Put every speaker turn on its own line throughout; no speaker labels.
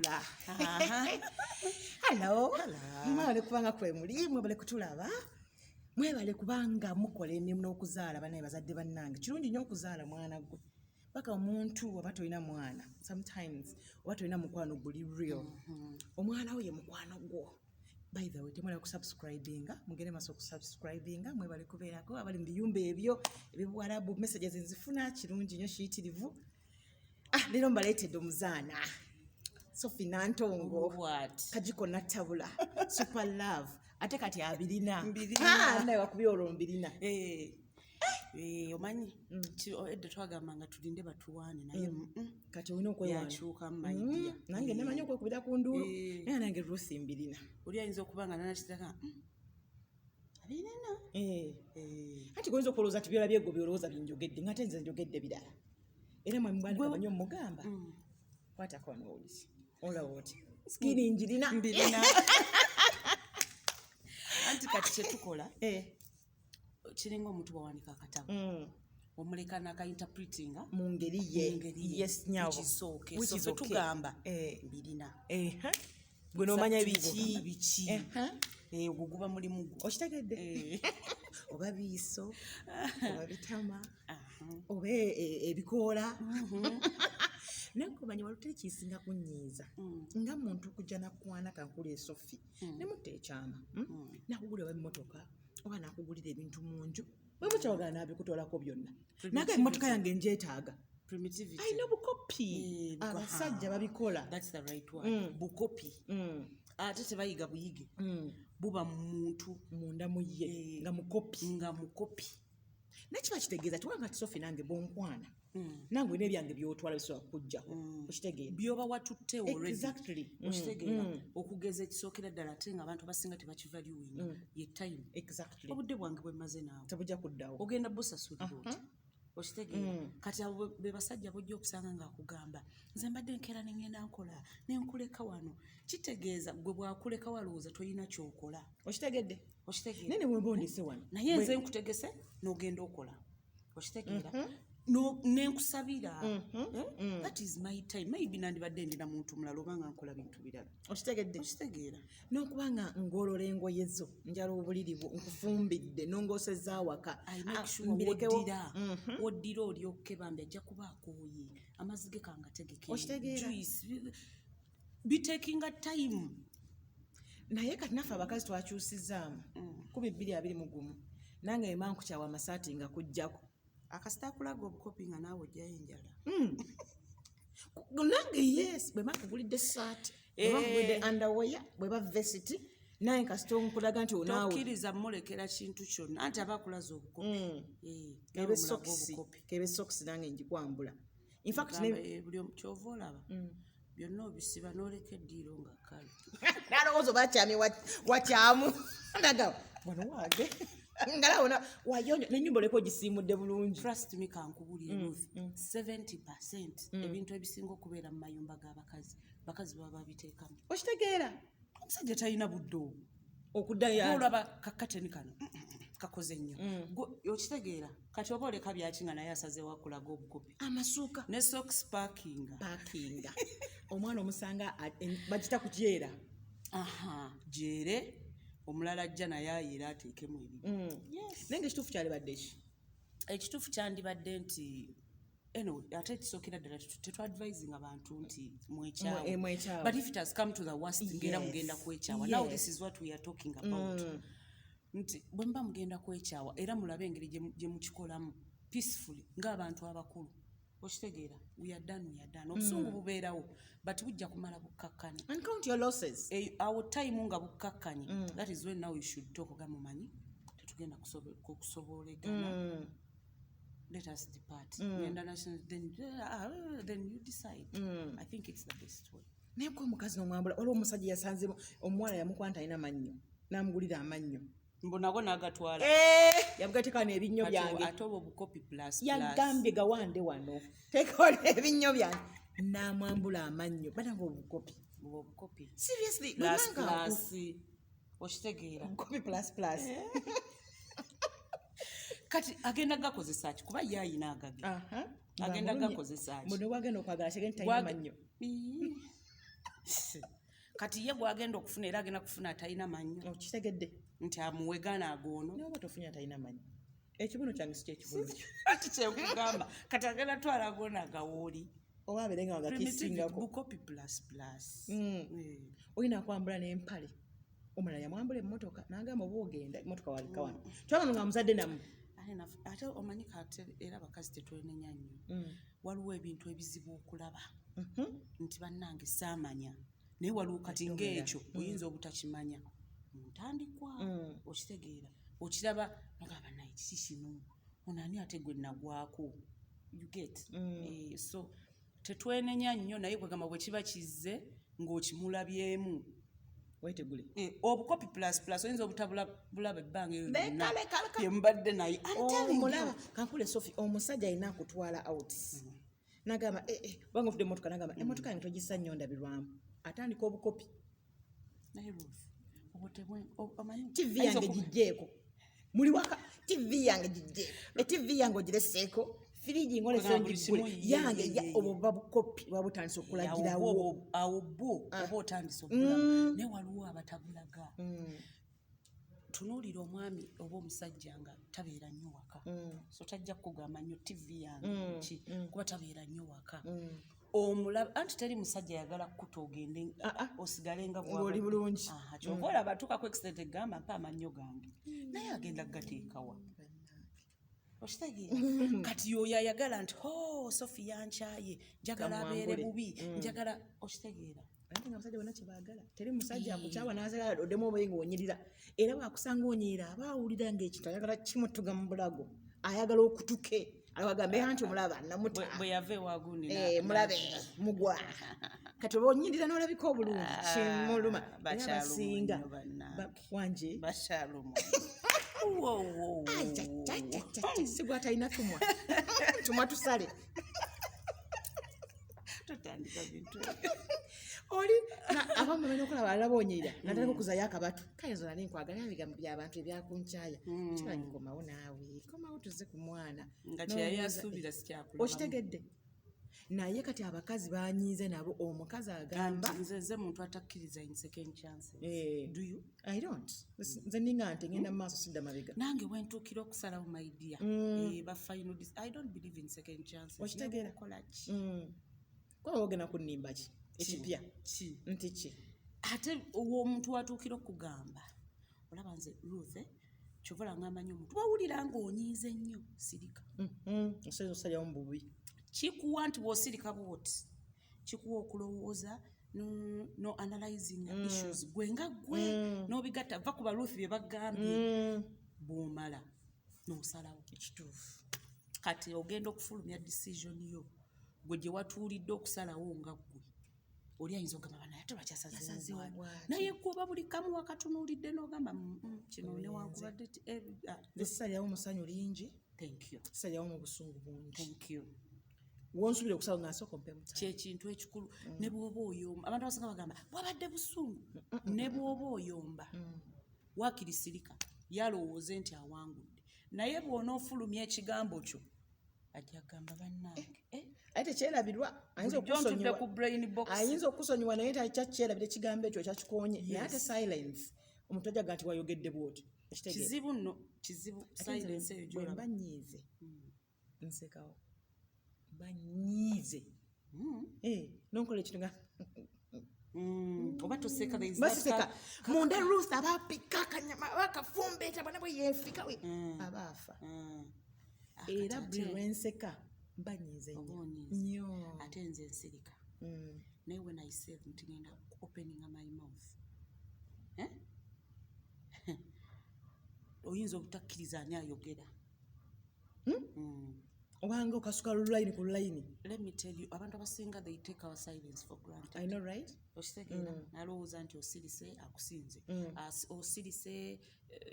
Katula. Hello. Mwebale kubanga kwe muli, mwebale kutulaba. Mwebale kubanga mukola emirimu n'okuzaala banaye bazadde bannange. Kirungi nnyo okuzaala mwana gwe. Paka omuntu oba tolina mwana. Sometimes oba tolina mukwano guli real. Omwana we ye mukwano gwo. By the way, temala kusubscribinga, mugende maso kusubscribinga, mwebale kubeerako abali mu biyumba ebyo ebibuwalabu messages nzifuna kirungi nnyo kiyitirivu. Leero mbaleetedde omuzaana. Sophie Nantongo.
What?
Kajiko Natabula. Super Love. Ate kati abirina.
Mbirina.
Naye wakubye olwo mbirina.
Omanyi edda twagamba nga tulinde batuwaane naye
kati olina okwewaana
yakyuka mu maidia.
Nange namanyi okwekubira ku nduulu naye nange Ruth mbirina.
Oli ayinza okuba nga nanakitaka abirina.
Anti goyinza okulowooza ti byolabye ego byolowooza binjogedde ngate nze njogedde birala. Era mwami bwandika banyo mugamba. Kwatako n'owulizi. Olaba oti. Skini njirina.
Mbirina. Anti kati kyetukola. Kiringa omuntu bwawanika akatabo. Omuleka n'aka-interpretinga
mu ngeri ye. Yes, nyawo.
Which is okay. Tugamba mbirina.
Gwe n'omanya biki.
Ogwo guba mulimu gwo.
Okitegedde? Oba biiso, oba bitama, oba ebikoola. Naye kumanya walutera ekisinga kunyiiza. Nga muntu kujja nakwana kankula Sophie. Ne mutta ekyama. Nakugulira emmotoka oba nakugulira ebintu mu nju. Bwe mukyawagala n'abikutoolako byonna. Naga emmotoka yange njeetaaga.
Primitivity.
Ayina bukopi. Abasajja babikola.
That's the right word. Bukopi. Ate tebayiga buyige. Buba muntu
munda mu ye nga mukopi. Nakiba kitegeeza kiwanga Sophie nange bonkwana. Nange n'ebyange byotwala bisobola kujjako. Okitegeera.
Byoba watutte already.
Exactly.
Okitegeera. Okugeza ekisookera ddala ate nga abantu abasinga tebakivaluinga ye time.
Exactly.
Obudde bwange bwe maze naawe.
Tabujja kuddawo.
Ogenda busasulira oti. Okitegeera. Kati abo be basajja bojja okusanga ng'akugamba nze mbadde nkeera ne ngenda nkola ne nkuleka wano. Kitegeeza gwe bw'akuleka walowooza tolina ky'okola.
Okitegedde?
Okitegeera.
Nene bwe bondese wano.
Naye nze nkutegese n'ogenda okola. Okitegeera. Nenkusabira. That is my time. Maybe nandibadde ndina muntu mulala oba nga nkola bintu birala.
Okitegedde?
Okitegeera.
N'okubanga ng'olola engoye zo njala obuliri bwo nkufumbidde n'ongosezza awaka.
Woddira olyokke bambi ajja kuba akooye. Amazzi ge kangategeke.
Okitegeera.
Juice. Bitakinga time.
Naye kati naffe abakazi twakyusizaamu. 221. Nange emankukyawa amasaati nga kujjako.
Akasita kulaga obukopi nga naawe ojjayo enjala.
Nange yes, bwe bakugulidde saati, bwe bakugulidde underwear, bwe ba vest, naye kasita nkulaga nti onaawe.
Tokkiriza mulekera kintu kyonna, anti abakulaza obukopi.
Kebe socks nange njikwambula. In fact,
buli kyova olaba. Byonna obisiba n'oleka eddiiro nga kale.
Nalowooza bakyami wakyamu. Ndaga wano waage. Ngalaona wayonyo n'ennyumba oleko gisiimudde bulungi.
Trust me kankubulire Ruth. 70% ebintu ebisinga okubeera mu mayumba g'abakazi. Bakazi baba babiteekamu.
Okitegeera?
Omusajja talina budde obwo.
Okuddayo
olaba kakateni kano. Kakoze nnyo. Okitegeera? Kati oba oleka byaki nga naye asazeewo akulaga obukopi.
Amasuuka.
Ne socks parkinga.
Omwana omusanga bagita kujeera.
Jeere. Omulala ajja naye ayera ateekemu ebibi.
Naye ekituufu kyalibadde ki?
Ekituufu kyandibadde nti ate ekisookera ddala tetwadvising abantu nti mwekyawo. But if it has come to the worst, ngera mugenda kwekyawa. Now this is what we are talking about. Nti bwe mba mugenda kwekyawa era mulabe engeri gye mukikolamu peacefully ng'abantu abakulu. Okitegeera? We are done. Obusungu bubeerawo but bujja kumala bukkakkanya.
And count your losses.
Awo time nga bukkakkanye. That is when now you should talk oga mumanyi. Tetugenda kusoboolagana. Let us depart. Then you decide. I think it's the best way.
Naye ko omukazi n'omwambula olwo omusajja yasanze omuwala yamukwanta alina amannyo n'amugulira amannyo.
Mbonago nagatwala.
Yabugateeka n'ebinnyo byange.
Ate obwo bukopi plus.
Yagambye gawande wano. Teeka ebinnyo byange. N'amwambula amannyo. Banange obukopi. Seriously.
Plus. Okitegeera.
Obukopi plus.
Kati agenda gakozesa ki kuba ye ayina agage. Agenda gakozesa ki.
Muno wagenda okwagala kigenda talina mannyo.
kati ye gwagenda okufuna era agenda kufuna atalina manyo
okitegedde
nti amuwegana agoono
naye oba tofunye atalina manyo ekibuno kyange si kyekibuno kyo
ati kyekugamba kati agenda twala agoono agawooli
oba abeere nga wagakisingako
bukopi plus plus
olina kwambula n'empale omulala yamwambula emmotoka n'agamba oba ogenda emmotoka waleka wano twabano nga muzadde namu
ate omanyi kate era abakazi tetwenenya nnyo waliwo ebintu ebizibu okulaba nti bannange saamanya naye waliwo kati ng'ekyo oyinza obutakimanya muntandikwa okitegeera okiraba nogamba naye kiki kino ono ani ate gwe nagwako you get so tetwenenya nnyo naye kwegamba bwe kiba kizze ng'okimulabyemu
wetegule
obukopi plus plus oyinza obutabulaba ebbanga eyo lyonna yemubadde naye
mulaba kankule Sophie omusajja alina akutwala out nagamba banga ofudde emmotoka nagamba emmotoka yange togisa nnyo ndabirwamu atandika obukopi
naye
TV yange gijjeeko muli waka TV yange gijjeeko TV yange ogireseeko firiji ngolesa yange obuba bukopi babutandisa okulagirawo
awo bo oba otandisa okulaba naye waliwo abatabulaga tunuulira omwami oba omusajja nga tabeera nnyo waka so tajja kukugamba nnyo TV yange ki kuba tabeera nnyo waka omulaba anti teri musajja yagala kukuta ogende osigale nga
bwoli bulungi
kyova olaba atuukako accident egamba mpa amannyo gange naye agenda kugateekawa okitegeera kati yoyo ayagala nti Sophie yankyaye njagala abeere bubi njagala okitegeera
ate nga abasajja bonna kyebaagala teri musajja akukyawa n'azala oddemu obaye ng'onyirira era bwakusanga onyirira aba awulira ng'ekintu ayagala kimutuga mu bulago ayagala okutuke abagambe anti omulaba namuta
bwe yava ewagundi
mulabe mugwa kati oba onyirira n'olabika obulungi kimuluma basinga wanje
bakyaluma
sigwa talina tumwa tusale
totandika bintu
oli abamu bamenya okulaba alaba onyirira nataleka okuzayo akabatu kayinza nali nkwagala ebigambo by'abantu ebyakunkyaya kibanyi komawo naawe komawo tuze ku mwana
nga kyeyali asuubira sikyakulaba
okitegedde naye kati abakazi banyiize nabo omukazi agamba
nze muntu atakkiriza in second chance do you
I don't nze ninga nti ngenda mu maaso sidda mabega
nange wentuukira okusalawo my dear ba final I don't believe in second chances
okitegeera kwa ogena kunimba ki ekipya nti ki
ate omuntu watuukira okugamba olaba nze Ruth kyovola ng'amanyi omuntu wawulira ng'onyiize nnyo sirika
osaiza osalyawo mu bubi
kikuwa nti bw'osirika bwoti kikuwa okulowooza no analyzing issues gwe nga gwe n'obigatta va ku baluufi bye bagambye bw'omala n'osalawo
ekituufu
kati ogenda okufulumya decision yo gwe gye watuulidde okusalawo nga gwe oli ayinza ogamba banaye ate lwakyasazeewo naye kuba buli kamu wakatunuulidde n'ogamba kino newankubadde
zisalyawo musanyu lingi
thank you
zisalyawo mu busungu bungi
thank you
wonsubire okusalawo nga nsooka ompe mutala
kyekintu ekikulu ne bw'oba oyomba abantu abasinga bagamba wabadde busungu ne bw'oba oyomba wakirisirika yalowooze nti awangudde naye bw'onoofulumya ekigambo kyo ajja kugamba bannange
ate kyerabirwa ayinza okusonyiwa naye takyakyerabira ekigambo ekyo kyakikonye naye ate silence omuntu ajaga nti wayogedde bwoti
kizibu nno kizibu silence eyo gyolaba
banyiize nsekawo banyiize nonkola ekintu nga
oba toseka
baseka munda Ruth abapika akanyama bakafumbeeta bwana bwe yeefika we abaafa era buli lwenseka banyiize nnyo
ate nze nsirika naye when I say nti ngenda opening my mouth oyinza obutakkiriza ani ayogera
obanga okasuka lulayini ku lulayini
let me tell you abantu abasinga they take our silence for granted
I know right
okitegeera nalowooza nti osirise akusinze osirise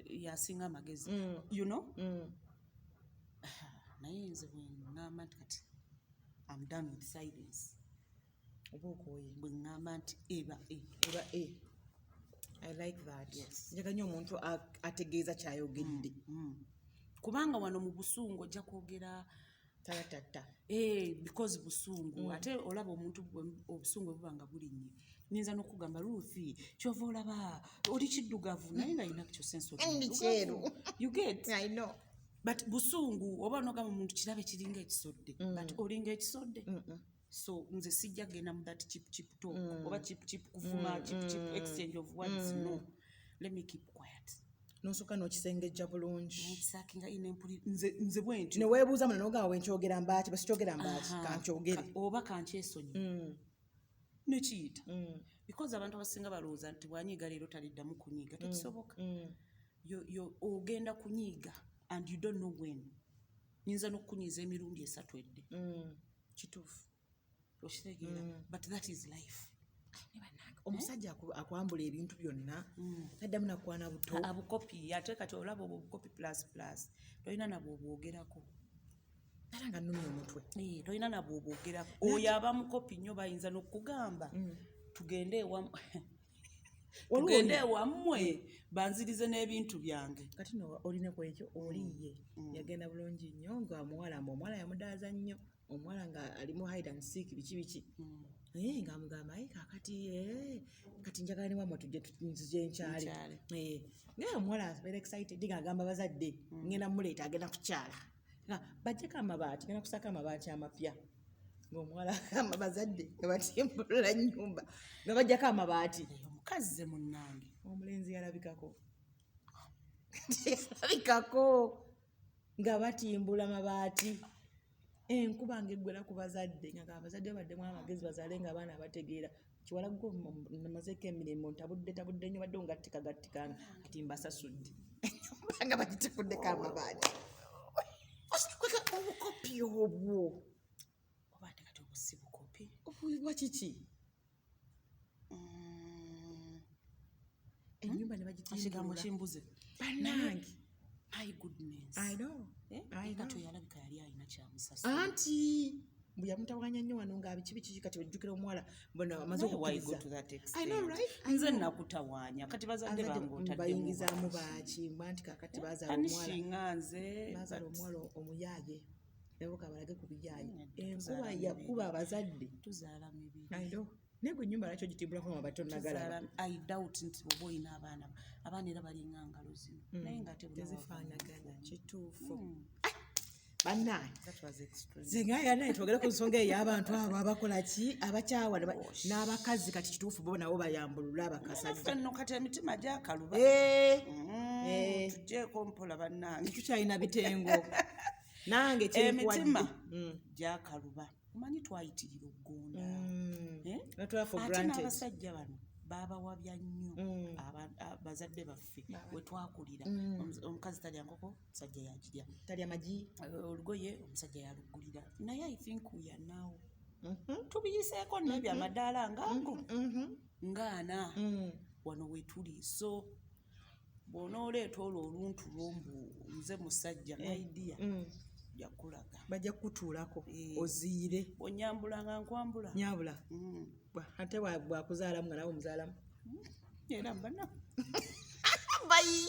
yasinga amagezi you know naye nze bweŋŋamba nti kati I'm done with silence
oba okwoye
bweŋŋamba nti eba
I like that njaga nnyo omuntu ategeeza kyayogedde
kubanga wano mu busungu ojja kwogera
talatata
because busungu ate olaba omuntu obusungu buba nga bulinnye nyinza n'okugamba Ruthi kyova olaba oli kiddugavu naye nga yina kyo sense you get
I know.
but busungu oba nogamba omuntu kirabe kiringa ekisodde but olinga ekisodde so nze sijja genda mu that chip talk oba chip kuvuma chip exchange of words no let me keep quiet
nosoka nokisengejja bulungi
nkisakinga inempuli nze bwenti
neweebuuza muno nogaa wenkyogera mbaaki basikyogera mbaaki kankyogere
oba kankyesonyi nekiyita because abantu abasinga balowooza nti bwanyiiga leero taliddamu kunyiiga tekisoboka ogenda kunyiiga and you don't know when nyinza n'okunyiiza emirundi 3 edde
kituufu
okitegeera but that is life
omusajja akwambula ebintu byonna taddamu nakwana buto
abukopi ate kati olaba obukopi plus tolina nabwo obwogerako
era nga nnumya omutwe
tolina nabwo obwogerako oyo aba mukopi nnyo bayinza n'okugamba tugende ewammwe banzirize n'ebintu byange
kati no olineko ekyo oliye yagenda bulungi nnyo nga omuwala yamudaaza nnyo omuwala nga ali mu hide and seek biki nga amugamba kati njagala ne wamwe tujje tunzije nkyale ngaye omuwala abeera excited nga agamba bazadde ngenda muleeta agenda kukyala bajjeko amabaati genda kusaka amabaati amapya ngaomuwala agamba bazadde nga batimbulula nnyumba nga bajjako amabaati
omukazi ze munnange
omulenzi yalabikako nga batimbula amabaati enkuba ngaeggwera ku bazadde nga abazadde babaddemu amagezi bazaale nga abaana abategeera kiwalaggo namazeeko emirimu ntabudde nnyo badde ngattikagattikanga kati mbasasudde nga bagitekuddeko amabaati obukopi obwo
oba ate kati obusi bukopi
wakiki ennyumba ne bagitimbula
kimbuze
bannange
my goodness
I know
kati oyalabika yali alina kyamusasa
anti mbu yamutawanya nnyo wano nga biki kati ojjukira omuwala bona amaze okukkiriza
nze nakutawaanya kati bazadde bange
bayingizaamu bakimba nti kakati bazaala omuwala omuyaaye ebo kabalage ku biyaaye enkuba yakuba abazadde
tuzaala mibi
naye gwe ennyumba lwaki ogitimbulako amabaati onnagalaba
I doubt nti oba olina abaana era balinga ngalo zino naye nga
tezifaanagana kituufu bannange nze ngaya naye twogere ku nsonga eyo y'abantu abo abakola ki abakyawa n'abakazi kati kituufu bo nabo bayambulula abakasajja
nno kati emitima gyakaluba tugyeeko mpola bannange
tukyalina bitengo nange
emitima gyakaluba omanyi twayitirira okugonda ate n'abasajja bano babawabya nnyo bazadde baffe we twakulira omukazi talya nkoko omusajja yakirya
talya magi
olugoye omusajja yalugulira naye I think uyanaawo tubiyiseeko nebyo amadaala ngaana wano wetuli so bw'onooleeta olwo oluntu lwombu nze musajja maidiya jakulaga
bajja kutuulako oziire
onyambulanga nkwambula
nyabula ate bwakuzaalamu nga nawe omuzaalamu
era mbana
bayi